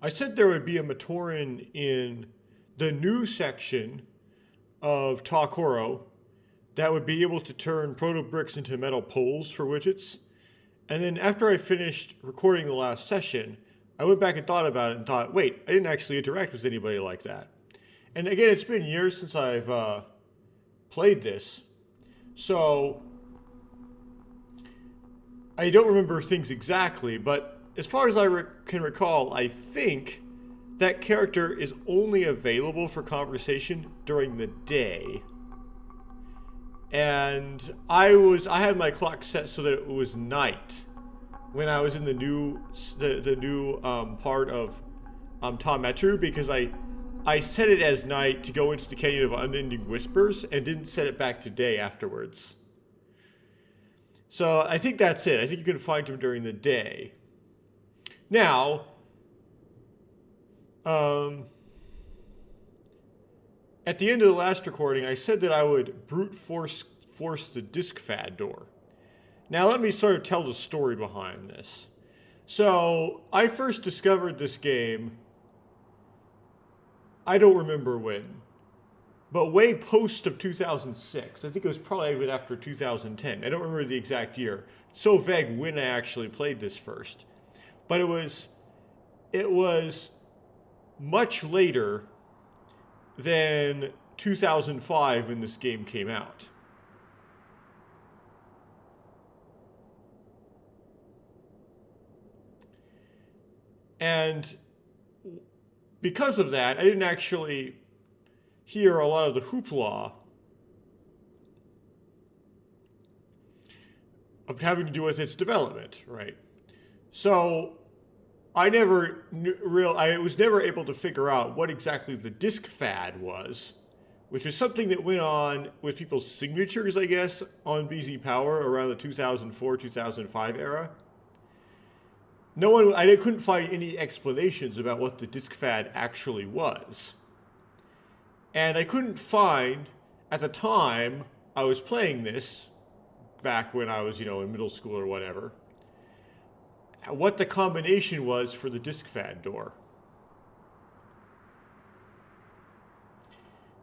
I said there would be a Matoran in the new section of Takoro that would be able to turn proto bricks into metal poles for widgets. And then after I finished recording the last session, I went back and thought about it and thought, wait, I didn't actually interact with anybody like that. And again, it's been years since I've played this, so I don't remember things exactly, but as far as I can recall, I think that character is only available for conversation during the day. And I had my clock set so that it was night when I was in the new part of Metru, because I set it as night to go into the Canyon of Unending Whispers and didn't set it back to day afterwards. So I think that's it. I think you can find him during the day. Now, at the end of the last recording, I said that I would brute force the disc fad door. Now let me sort of tell the story behind this. So I first discovered this game, I don't remember when, but way post of 2006. I think it was probably even after 2010. I don't remember the exact year. It's so vague when I actually played this first. But it was much later than 2005 when this game came out. And because of that, I didn't actually hear a lot of the hoopla of having to do with its development, right? So I was never able to figure out what exactly the disc fad was, which is something that went on with people's signatures, I guess, on BZ Power around the 2004-2005 era. I couldn't find any explanations about what the disc fad actually was. And I couldn't find, at the time I was playing this, back when I was, in middle school or whatever, what the combination was for the disc fad door.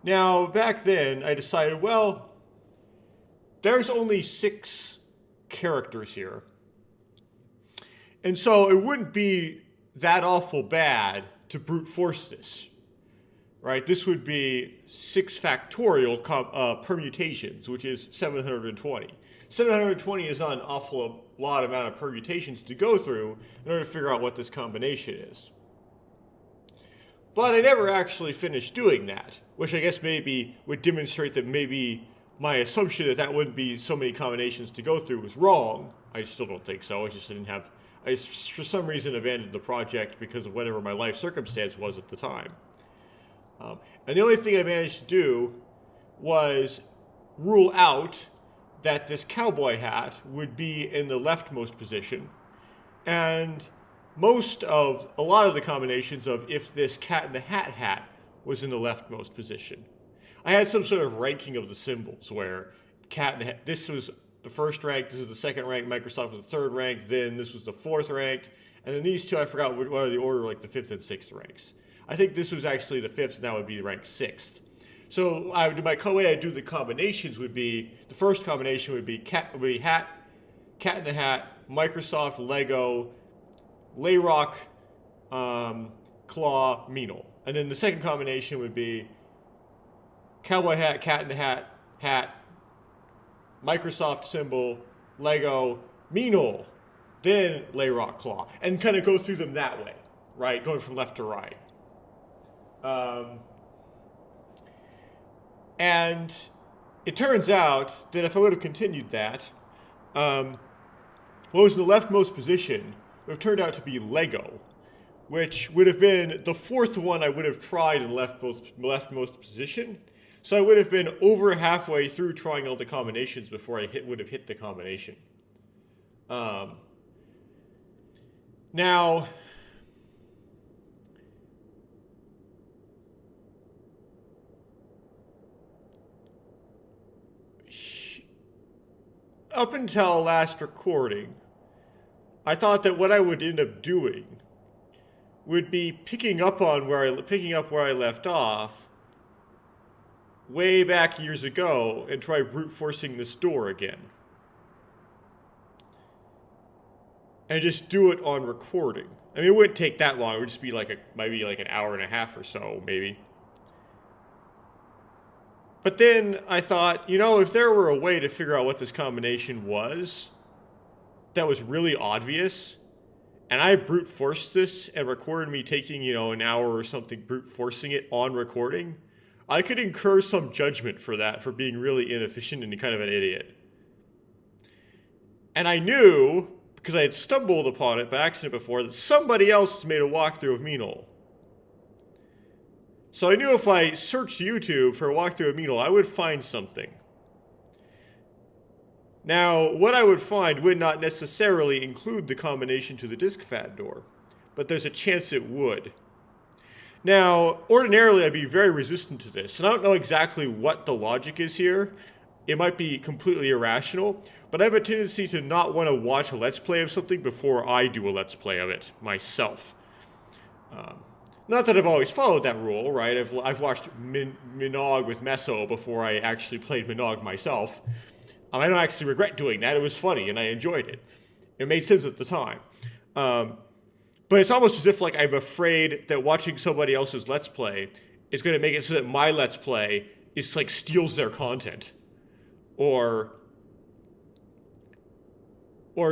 Now, back then, I decided, well, there's only 6 characters here. And so it wouldn't be that awful bad to brute force this, right? This would be 6 factorial permutations, which is 720. 720 is not an awful lot amount of permutations to go through in order to figure out what this combination is. But I never actually finished doing that, which I guess maybe would demonstrate that maybe my assumption that wouldn't be so many combinations to go through was wrong. I still don't think so. I for some reason abandoned the project because of whatever my life circumstance was at the time. And the only thing I managed to do was rule out that this cowboy hat would be in the leftmost position, and a lot of the combinations of if this cat in the hat was in the leftmost position. I had some sort of ranking of the symbols where cat in the hat, this was the first rank, this is the second rank, Microsoft was the third rank, then this was the fourth rank, and then these two I forgot what are the order, like the fifth and sixth ranks. I think this was actually the fifth, and that would be ranked sixth. So the way I do the combinations would be, the first combination would be cat in the hat, Microsoft, Lego, Layrock, Claw, MeNOL. And then the second combination would be cowboy hat, cat in the hat, Microsoft symbol, Lego, MeNOL, then Layrock, Claw, and kind of go through them that way, right? Going from left to right. And it turns out that if I would have continued that, what was in the leftmost position would have turned out to be Lego, which would have been the fourth one I would have tried in the leftmost position. So I would have been over halfway through trying all the combinations before I would have hit the combination. Now, up until last recording, I thought that what I would end up doing would be picking up where I left off way back years ago and try brute forcing this door again. And just do it on recording. I mean, it wouldn't take that long. It would just be maybe like an hour and a half or so, maybe. But then I thought, if there were a way to figure out what this combination was that was really obvious, and I brute forced this and recorded me taking, an hour or something brute forcing it on recording, I could incur some judgment for that, for being really inefficient and kind of an idiot. And I knew, because I had stumbled upon it by accident before, that somebody else made a walkthrough of MeNOL. So I knew if I searched YouTube for a walkthrough of MeNOL, I would find something. Now, what I would find would not necessarily include the combination to the disk FAT door, but there's a chance it would. Now, ordinarily I'd be very resistant to this, and I don't know exactly what the logic is here. It might be completely irrational, but I have a tendency to not want to watch a Let's Play of something before I do a Let's Play of it myself. Not that I've always followed that rule, right? I've watched MeNOL with Meso before I actually played MeNOL myself. I don't actually regret doing that. It was funny, and I enjoyed it. It made sense at the time. But it's almost as if I'm afraid that watching somebody else's Let's Play is going to make it so that my Let's Play is steals their content. Or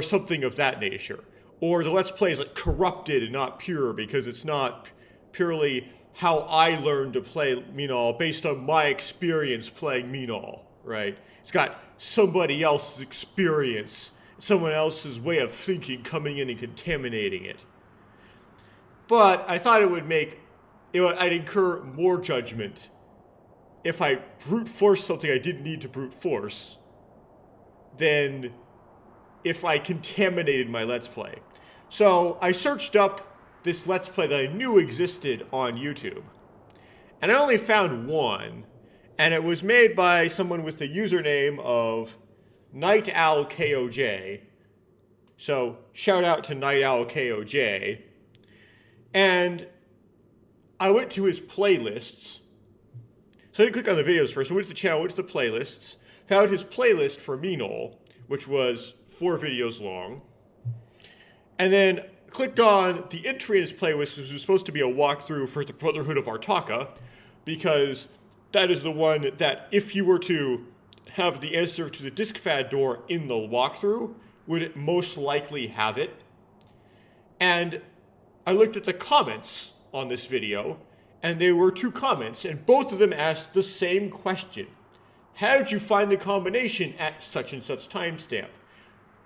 something of that nature. Or the Let's Play is corrupted and not pure because it's not purely how I learned to play MeNOL based on my experience playing MeNOL, right? It's got somebody else's experience, someone else's way of thinking coming in and contaminating it. But I thought I'd incur more judgment if I brute force something I didn't need to brute force than if I contaminated my Let's Play. So I searched up this Let's Play that I knew existed on YouTube. And I only found one, and it was made by someone with the username of NightOwlKOJ. So shout out to NightOwlKOJ. And I went to his playlists. So I didn't click on the videos first. I went to the channel, went to the playlists, found his playlist for MeNOL, which was 4 videos long. And then clicked on the entry in his playlist, which was supposed to be a walkthrough for the Brotherhood of Artaka, because that is the one that, if you were to have the answer to the disk FAT door in the walkthrough, would most likely have it. And I looked at the comments on this video, and there were 2 comments, and both of them asked the same question. How did you find the combination at such and such timestamp?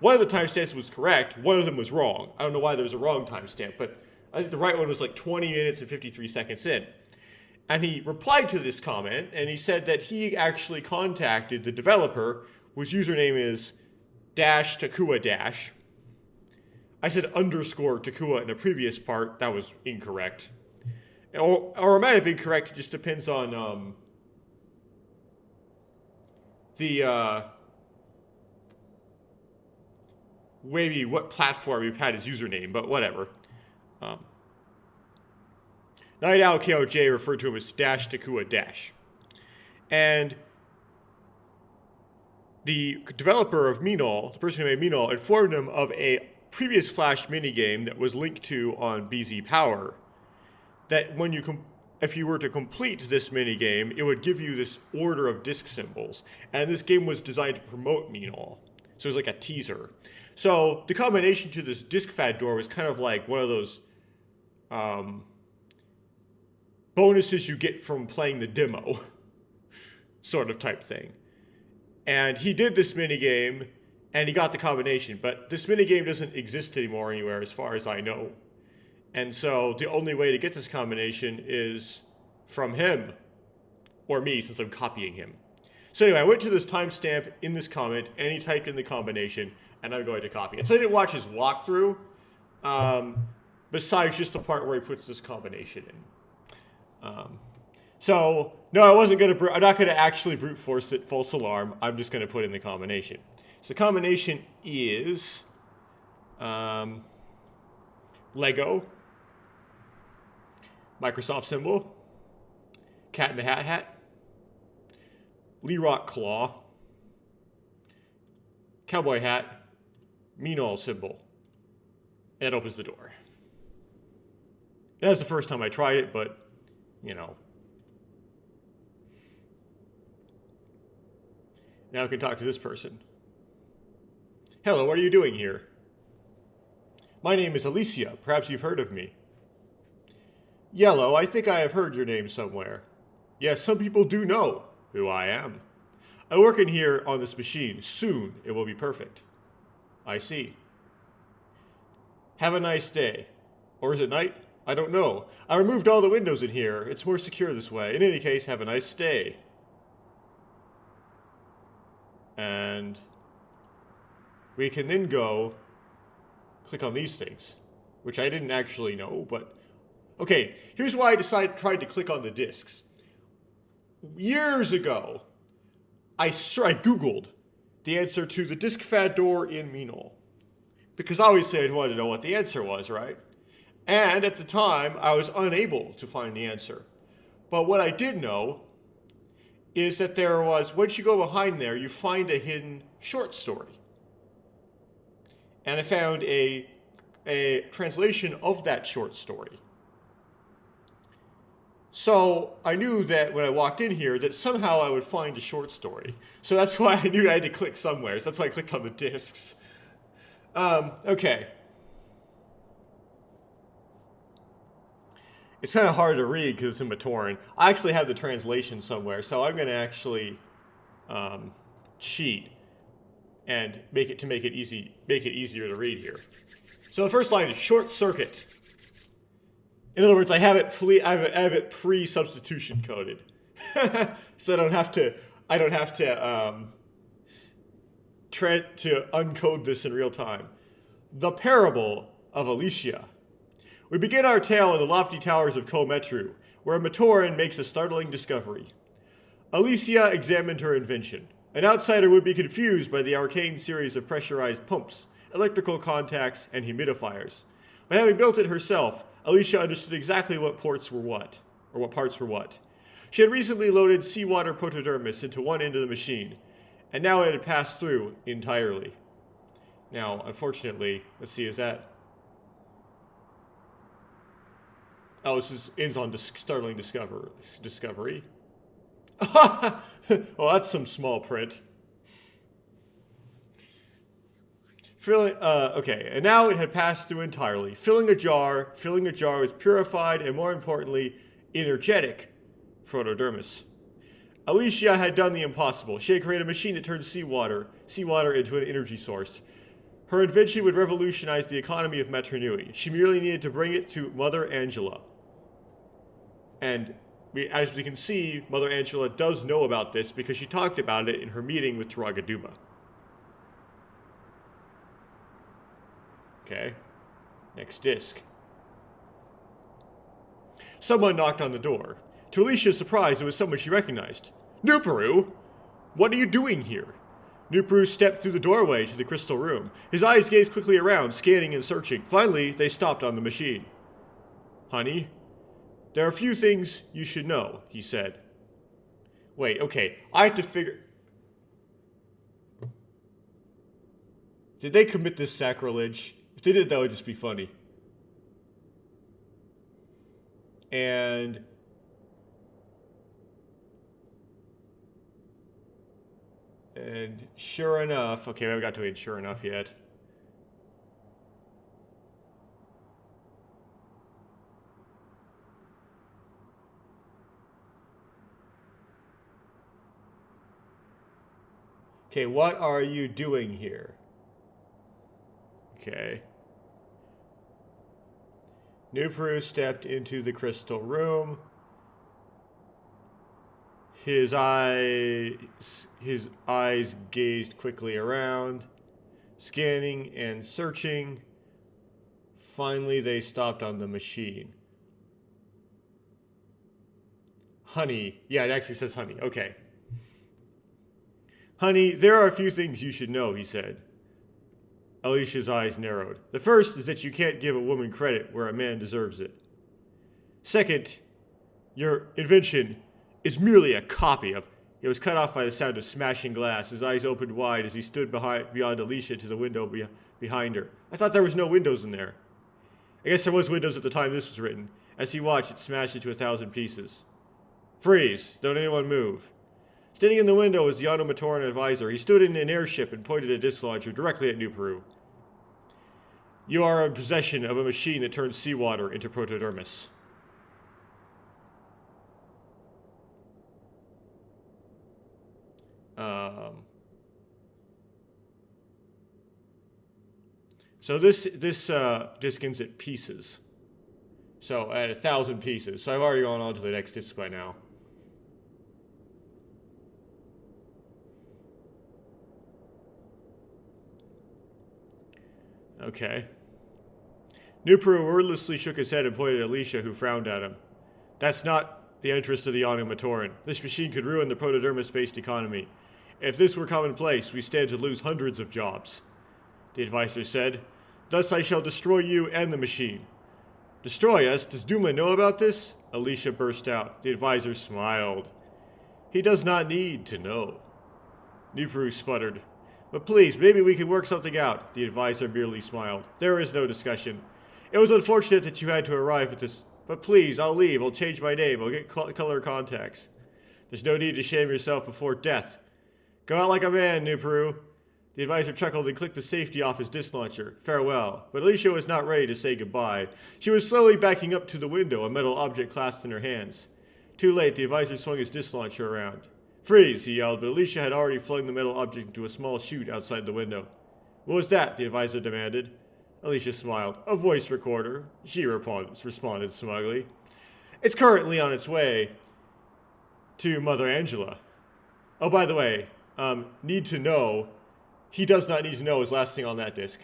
One of the timestamps was correct, one of them was wrong. I don't know why there was a wrong timestamp, but I think the right one was 20 minutes and 53 seconds in. And he replied to this comment, and he said that he actually contacted the developer, whose username is --Takua-. I said _Takua in a previous part. That was incorrect. Or it might have been correct. It just depends on maybe what platform you've had his username, but whatever. NightOwlKOJ referred to him as --Takua-. And the developer of MeNOL, the person who made MeNOL, informed him of a previous Flash minigame that was linked to on BZ Power, that if you were to complete this minigame, it would give you this order of disk symbols. And this game was designed to promote MeNOL. So it was like a teaser. So the combination to this disk FAT door was kind of like one of those bonuses you get from playing the demo sort of type thing. And he did this minigame, and he got the combination. But this minigame doesn't exist anymore anywhere as far as I know. And so the only way to get this combination is from him, or me, since I'm copying him. So anyway, I went to this timestamp in this comment, and he typed in the combination, and I'm going to copy it. So I didn't watch his walkthrough, besides just the part where he puts this combination in. So no, I'm not gonna actually brute force it, false alarm. I'm just gonna put in the combination. So the combination is Lego, Microsoft symbol. Cat in the Hat hat. Lee Rock claw. Cowboy hat. MeNOL symbol. And it opens the door. That was the first time I tried it, but, you know. Now I can talk to this person. Hello, what are you doing here? My name is Alicia. Perhaps you've heard of me. Yellow, I think I have heard your name somewhere. Yes, some people do know who I am. I work in here on this machine. Soon it will be perfect. I see. Have a nice day. Or is it night? I don't know. I removed all the windows in here. It's more secure this way. In any case, have a nice day. And we can then go click on these things, which I didn't actually know, but okay, here's why I tried to click on the discs. Years ago, I Googled the answer to the disk FAD door in MeNOL, because obviously I wanted to know what the answer was, right? And at the time, I was unable to find the answer. But what I did know is that there was, once you go behind there, you find a hidden short story. And I found a translation of that short story. So I knew that when I walked in here that somehow I would find a short story. So that's why I knew I had to click somewhere. So that's why I clicked on the discs. Okay. It's kind of hard to read because it's in Matoran. I actually have the translation somewhere, so I'm going to actually cheat and make it easier to read here. So the first line is short circuit. In other words, I have it pre-substitution coded, so I don't have to uncode this in real time. The parable of Alicia. We begin our tale in the lofty towers of Metru, where Matoran makes a startling discovery. Alicia examined her invention. An outsider would be confused by the arcane series of pressurized pumps, electrical contacts, and humidifiers. But having built it herself, Alicia understood exactly what parts were what. She had recently loaded seawater protodermis into one end of the machine, and now it had passed through entirely. Now, unfortunately, let's see, is that... Oh, this ends on startling discovery. Well, that's some small print. Okay, and now it had passed through entirely. Filling a jar with purified and, more importantly, energetic protodermis. Alicia had done the impossible. She had created a machine that turned seawater into an energy source. Her invention would revolutionize the economy of Metru. She merely needed to bring it to Mother Angela. And as we can see, Mother Angela does know about this because she talked about it in her meeting with Taragaduma. Okay, next disc. Someone knocked on the door. To Alicia's surprise, it was someone she recognized. Nuperu! What are you doing here? Nuperu stepped through the doorway to the crystal room. His eyes gazed quickly around, scanning and searching. Finally, they stopped on the machine. Honey? There are a few things you should know, he said. Wait, okay, I have to figure... Did they commit this sacrilege? If they did, that would just be funny. And sure enough... Okay, we haven't got to it sure enough yet. Okay, what are you doing here? Okay. Nuperu stepped into the crystal room. His eyes gazed quickly around, scanning and searching. Finally, they stopped on the machine. Honey. Yeah, it actually says honey. Okay. Honey, there are a few things you should know, he said. Alicia's eyes narrowed. The first is that you can't give a woman credit where a man deserves it. Second, your invention is merely a copy of. He was cut off by the sound of smashing glass. His eyes opened wide as he stood beyond Alicia to the window behind her. I thought there was no windows in there. I guess there was windows at the time this was written. As he watched, it smashed into 1,000 pieces. Freeze! Don't anyone move. Standing in the window was the Automatoran advisor. He stood in an airship and pointed a disc launcher directly at New Peru. You are in possession of a machine that turns seawater into protodermis. So this disc ends at pieces. So at 1,000 pieces. So I've already gone on to the next disc by now. Okay. New Peru wordlessly shook his head and pointed at Alicia, who frowned at him. That's not the interest of the Automatoran. This machine could ruin the protodermis-based economy. If this were commonplace, we stand to lose hundreds of jobs. The advisor said, Thus I shall destroy you and the machine. Destroy us? Does Duma know about this? Alicia burst out. The advisor smiled. He does not need to know. New Peru sputtered. But please, maybe we can work something out. The advisor merely smiled. There is no discussion. It was unfortunate that you had to arrive at this. But please, I'll leave. I'll change my name. I'll get color contacts. There's no need to shame yourself before death. Go out like a man, New Peru. The advisor chuckled and clicked the safety off his disc launcher. Farewell. But Alicia was not ready to say goodbye. She was slowly backing up to the window, a metal object clasped in her hands. Too late, the advisor swung his disc launcher around. Freeze, he yelled, but Alicia had already flung the metal object into a small chute outside the window. What was that? The advisor demanded. Alicia smiled. A voice recorder, she responded smugly. It's currently on its way to Mother Angela. Oh, by the way, need to know. He does not need to know is last thing on that disc.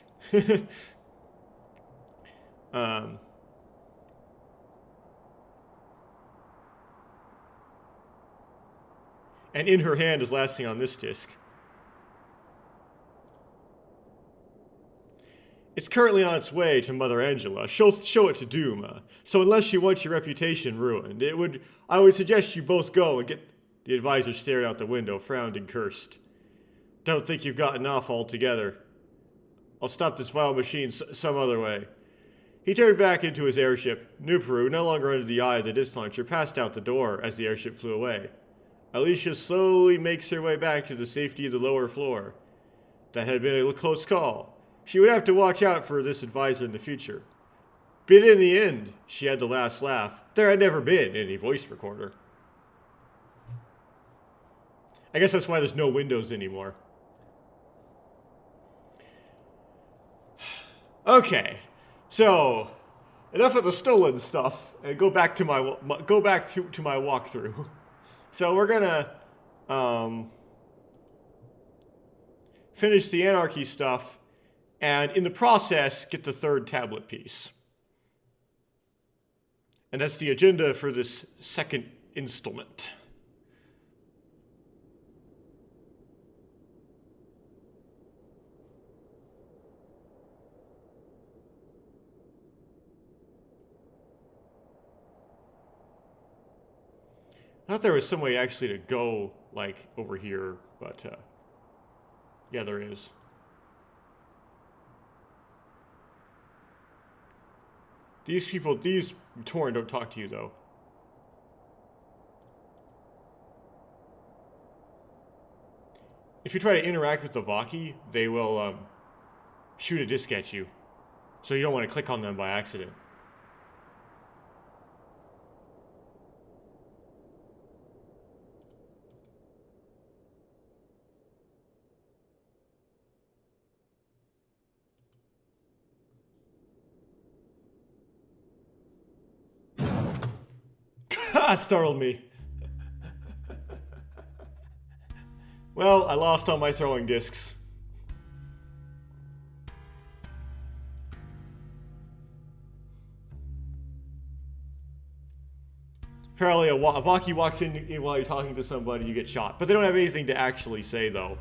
And in her hand is last thing on this disc. It's currently on its way to Mother Angela. She'll show it to Duma. So unless she wants your reputation ruined, I would suggest you both go and get... The advisor stared out the window, frowned, and cursed. Don't think you've gotten off altogether. I'll stop this vile machine some other way. He turned back into his airship. New Peru, no longer under the eye of the disc launcher, passed out the door as the airship flew away. Alicia slowly makes her way back to the safety of the lower floor. That had been a close call. She would have to watch out for this advisor in the future. But in the end, she had the last laugh. There had never been any voice recorder. I guess that's why there's no windows anymore. Okay, so enough of the stolen stuff, and go back to my walkthrough. So we're gonna finish the anarchy stuff, and in the process, get the third tablet piece. And that's the agenda for this second installment. I thought there was some way actually to go, like, over here, but, yeah, there is. These Tauren don't talk to you, though. If you try to interact with the Vaki, they will, shoot a disc at you. So you don't want to click on them by accident. Startled me. Well, I lost all my throwing discs. Apparently, a Vaki walks in while you're talking to somebody, you get shot. But they don't have anything to actually say, though.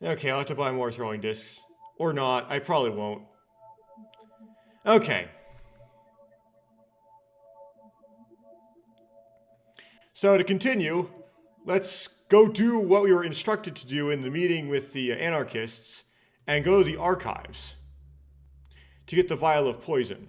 Okay, I'll have to buy more throwing discs. Or not. I probably won't. Okay. So to continue, let's go do what we were instructed to do in the meeting with the anarchists and go to the archives to get the vial of poison.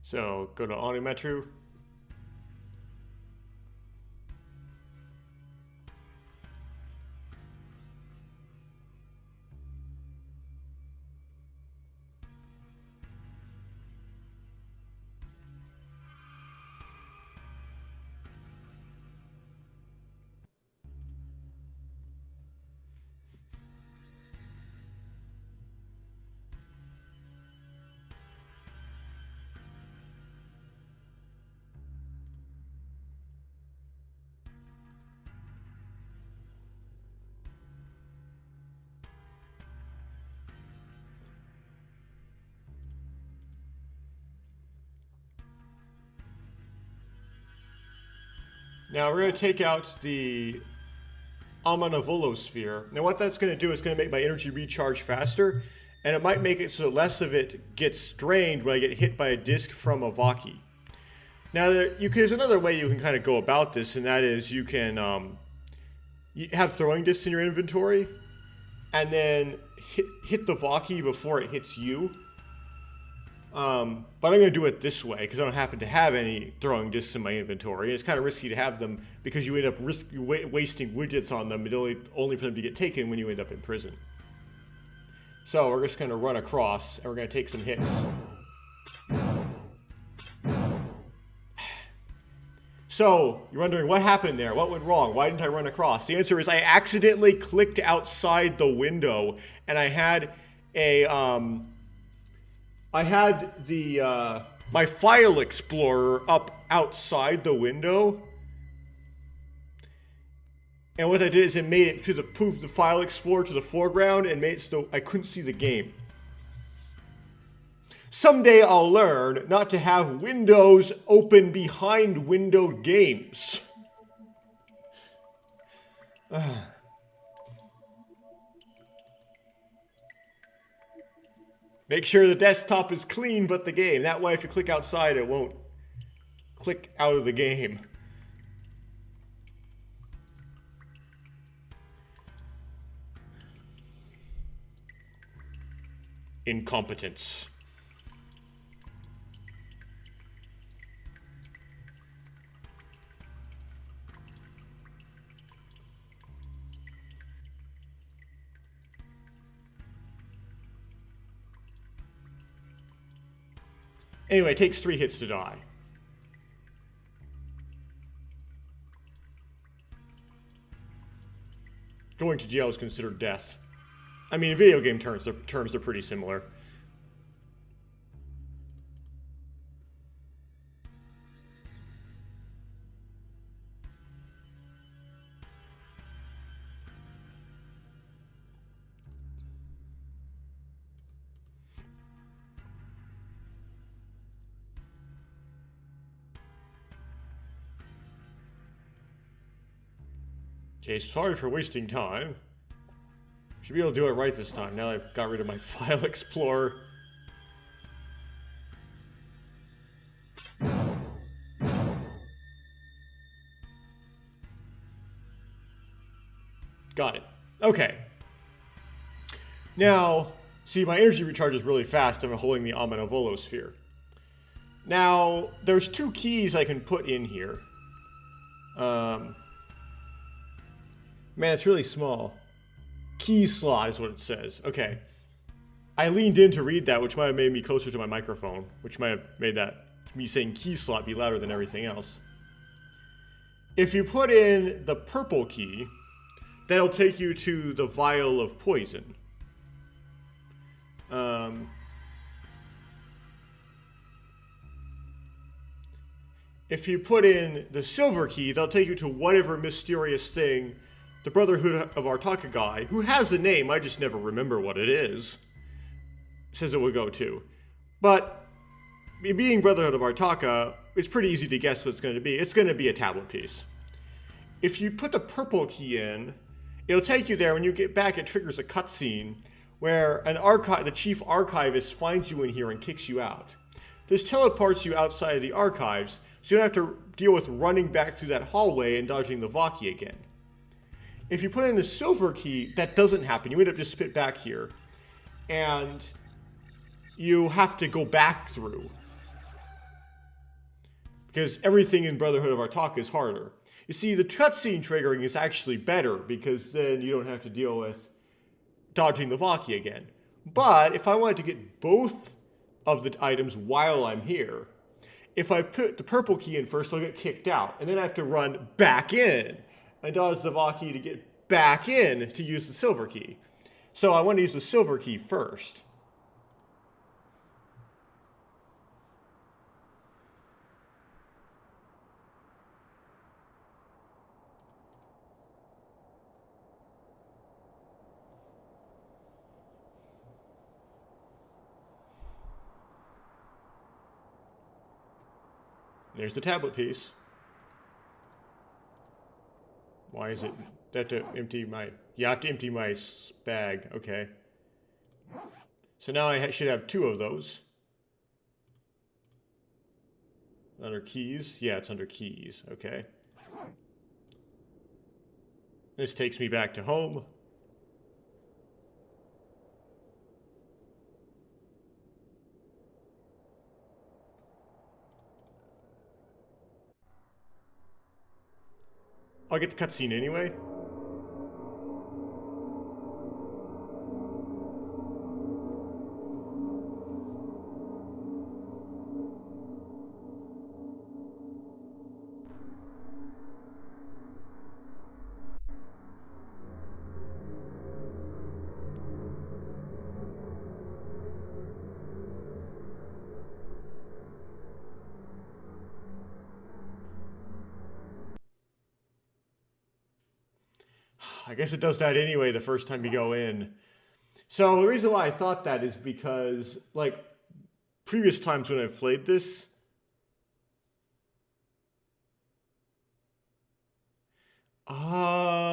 So go to Metru. Now we're going to take out the sphere. Now what that's going to do is going to make my energy recharge faster, and it might make it so that less of it gets drained when I get hit by a disc from a Vaki. Now there's another way you can kind of go about this, and that is you can you have throwing discs in your inventory, and then hit the Vaki before it hits you. But I'm going to do it this way because I don't happen to have any throwing discs in my inventory. It's kind of risky to have them because you end up wasting widgets on them, only for them to get taken when you end up in prison. So we're just going to run across and we're going to take some hits. So you're wondering what happened there? What went wrong? Why didn't I run across? The answer is I accidentally clicked outside the window, and I had a my file explorer up outside the window, and what I did is it made it moved the file explorer to the foreground and made it so I couldn't see the game. Someday I'll learn not to have windows open behind windowed games. Make sure the desktop is clean but the game. That way if you click outside, it won't click out of the game. Incompetence. Anyway, it takes 3 hits to die. Going to jail is considered death. I mean, in video game terms, they're pretty similar. Okay, sorry for wasting time. Should be able to do it right this time, now I've got rid of my file explorer. Got it. Okay. Now, see, my energy recharge is really fast. I'm holding the Amenovolo sphere. Now, there's 2 keys I can put in here. Man, it's really small. Key slot is what it says. Okay. I leaned in to read that, which might have made me closer to my microphone, which might have made that me saying key slot be louder than everything else. If you put in the purple key, that'll take you to the vial of poison. if you put in the silver key, they'll take you to whatever mysterious thing the Brotherhood of Artaka guy, who has a name, I just never remember what it is, says it will go to. But being Brotherhood of Artaka, it's pretty easy to guess what it's going to be. It's going to be a tablet piece. If you put the purple key in, it'll take you there. When you get back, it triggers a cutscene where the chief archivist finds you in here and kicks you out. This teleports you outside of the archives, so you don't have to deal with running back through that hallway and dodging the Vaki again. If you put in the silver key, that doesn't happen. You end up just spit back here. And you have to go back through. Because everything in Brotherhood of Artaka is harder. You see, the cutscene triggering is actually better, because then you don't have to deal with dodging the Vaki again. But if I wanted to get both of the items while I'm here, if I put the purple key in first, I'll get kicked out. And then I have to run back in and dodge the Vaki to get back in to use the silver key. So I want to use the silver key first. There's the tablet piece. Why is it? I have to empty my... Yeah, I have to empty my bag. Okay. So now I should have 2 of those. Under keys? Yeah, it's under keys. Okay. This takes me back to home. I'll get the cutscene anyway. I guess it does that anyway the first time you go in. So the reason why I thought that is because, like, previous times when I've played this, oh,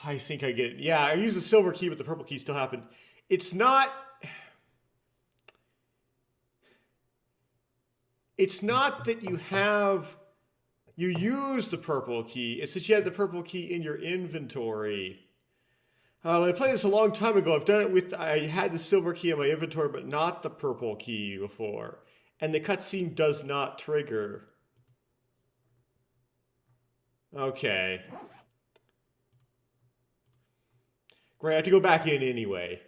I think I get it. Yeah, I used the silver key, but the purple key still happened. It's not that you use the purple key. It's that you have the purple key in your inventory. When I played this a long time ago, I had the silver key in my inventory, but not the purple key before. And the cutscene does not trigger. Okay. Great, I have to go back in anyway.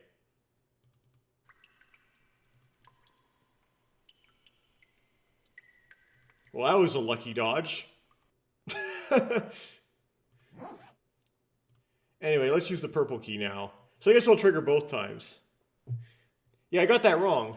Well, that was a lucky dodge. Anyway, let's use the purple key now. So I guess I'll trigger both times. Yeah, I got that wrong.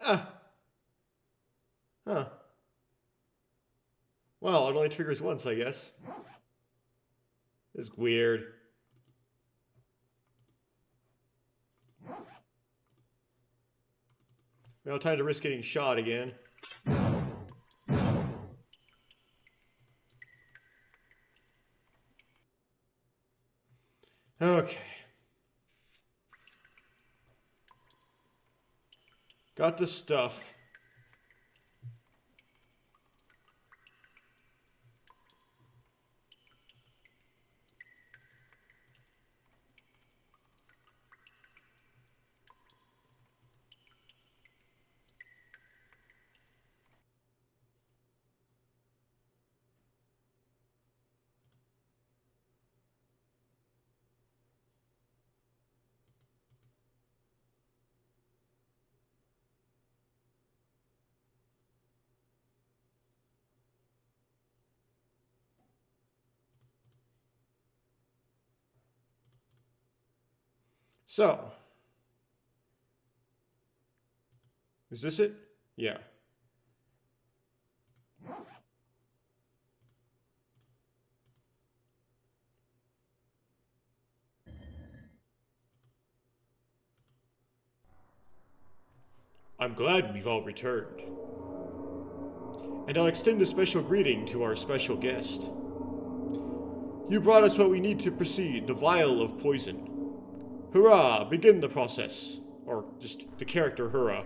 Huh. Well, it only triggers once, I guess. It's weird. No time to risk getting shot again. Okay. Got the stuff. So, is this it? Yeah. I'm glad we've all returned. And I'll extend a special greeting to our special guest. You brought us what we need to proceed, the vial of poison. Hurrah! Begin the process. Or just the character hurrah.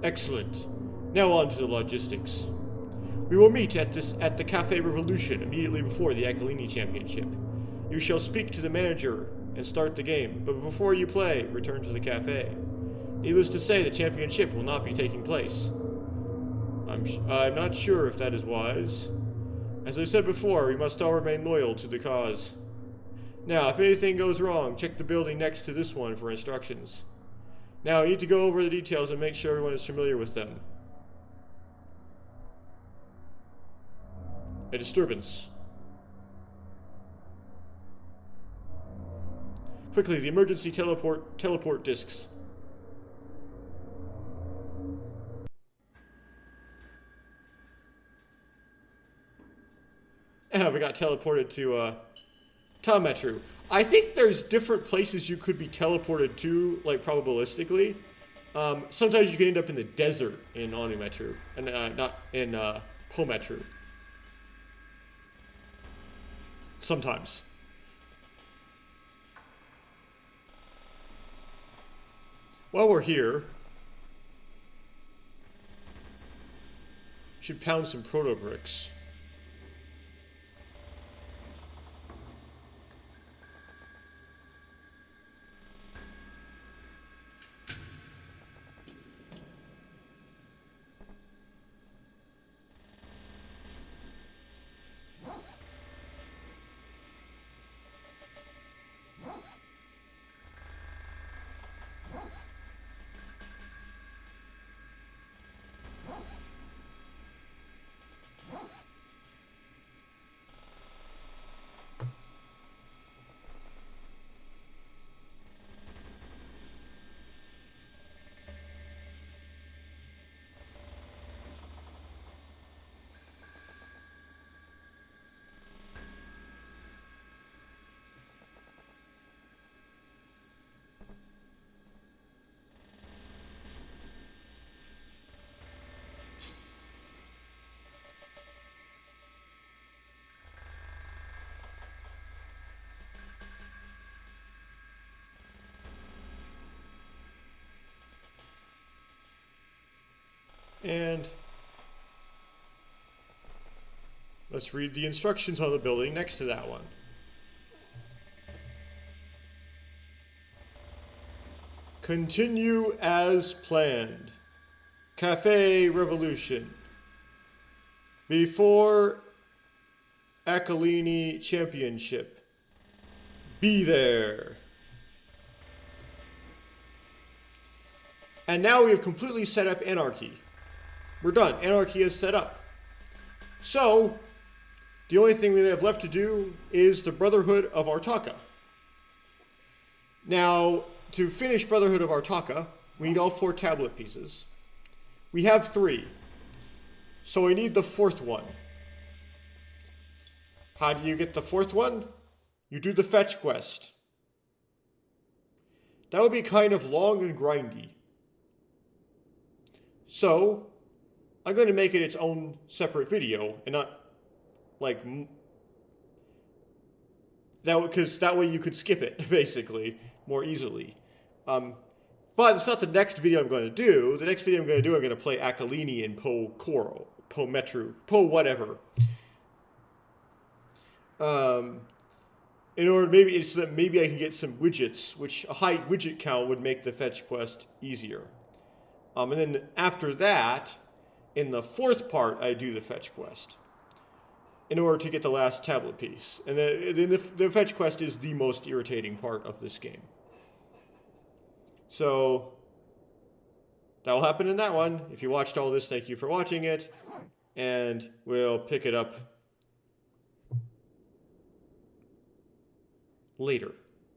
Excellent. Now on to the logistics. We will meet at the Cafe Revolution immediately before the Aquilini Championship. You shall speak to the manager and start the game, but before you play, return to the cafe. Needless to say, the championship will not be taking place. I'm not sure if that is wise. As I said before, we must all remain loyal to the cause. Now, if anything goes wrong, check the building next to this one for instructions. Now, I need to go over the details and make sure everyone is familiar with them. A disturbance. Quickly, the emergency teleport discs. And we got teleported to Metru. I think there's different places you could be teleported to, like probabilistically. Sometimes you can end up in the desert in Metru, and not in Metru. Sometimes. While we're here, should pound some proto bricks. And let's read the instructions on the building next to that one. Continue as planned. Cafe Revolution. Before Aquilini Championship. Be there. And now we have completely set up anarchy. We're done. Anarchy is set up. So, the only thing we have left to do is the Brotherhood of Artaka. Now, to finish Brotherhood of Artaka, we need all 4 tablet pieces. We have 3. So we need the 4th one. How do you get the fourth one? You do the fetch quest. That would be kind of long and grindy. So, I'm going to make it its own separate video and not like that, because that way you could skip it basically more easily. But it's not the next video I'm going to do. The next video I'm going to play Acalini and Po Coro, Po Metru, Po whatever. In order so that maybe I can get some widgets, which a high widget count would make the fetch quest easier. And then after that, in the fourth part, I do the fetch quest in order to get the last tablet piece. And then the fetch quest is the most irritating part of this game. So that will happen in that one. If you watched all this, thank you for watching it. And we'll pick it up later.